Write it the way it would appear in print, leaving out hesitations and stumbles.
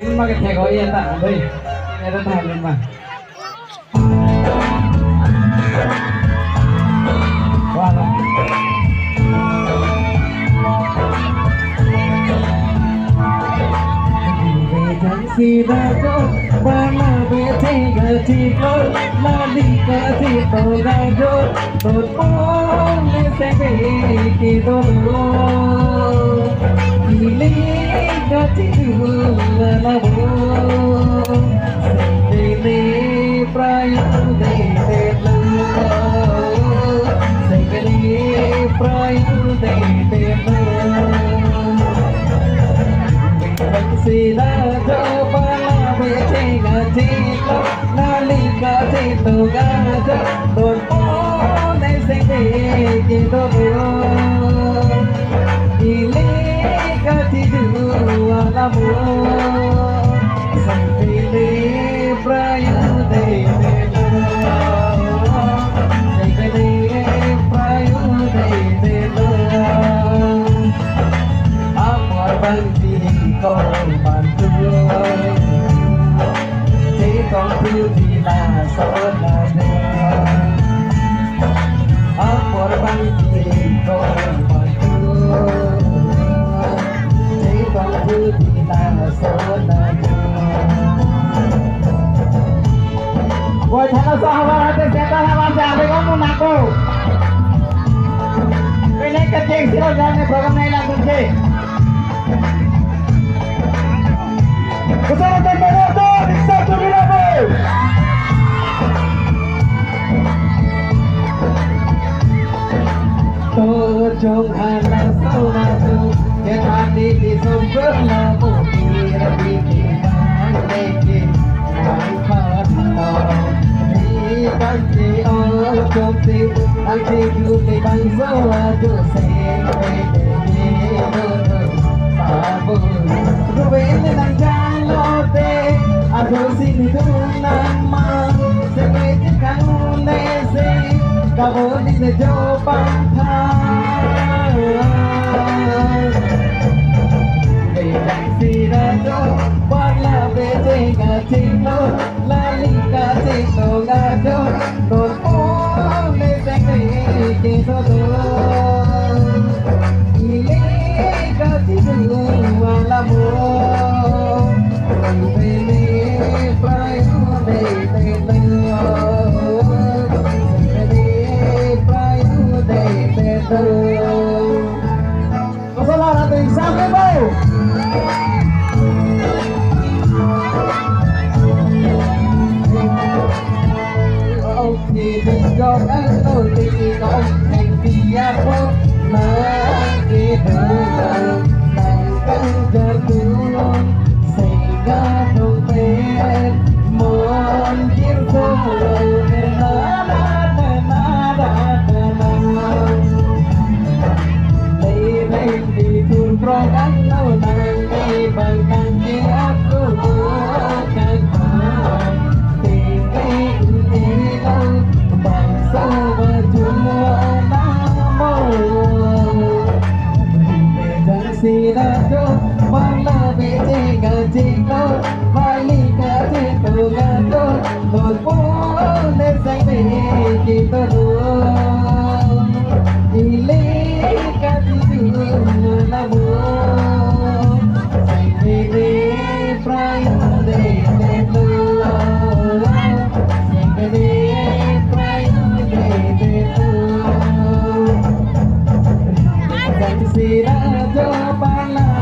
mà cái thẻ có yên tặng đây nghe nó thèm lên mà qua rồi về tháng si ra chỗ ba là về thế gà thì có là đi cả thì tổ ra chỗ tổ bóng lên xe về thì tổ thì lý cả thì đường là bố để đi prai để lơ để đi prai để sila jo pala beche gati nali gati to gaja don po ne se de ki do ile gati du ala mo santile prayu de prayu de amor banti con bantu thế con cứ thì là số là amor banti con bantu thế con cứ thì là số là Voi thằng sao mà thế sẽ ta làm sao để con nạp cô cái này cái chuyện gì đó cái program này làm được gì Bersama Temperator di satu Milano. Tojong halang saudatu, ketani di sumber lamu kira di bang leke, bang patno. Di panci all jomti, nanti juli bang saudatu sehingga di sabu. Ruwele nang jalote, aku sini nama sebagai kau lese, kau di sejauh Bedang sirado, wala bete gatino, lali gatino gado, don ole sengre ke todo. Ile gatino wala mo, bele prayu de Masalah nanti sampai bau. Oke, dijawab atau tidak yang biasa lagi dengar tentang jatuh sehingga dompet mungkin selalu nada Program lâu nanti bahkan aku bukan tinggi lâu bangsa berjumpa namo Bedang sirado malah bete gajiko balik gajiko gado boleh sampai kita Ile katidu namo Sengkele prayu de Sengkele prayu de Sirado pala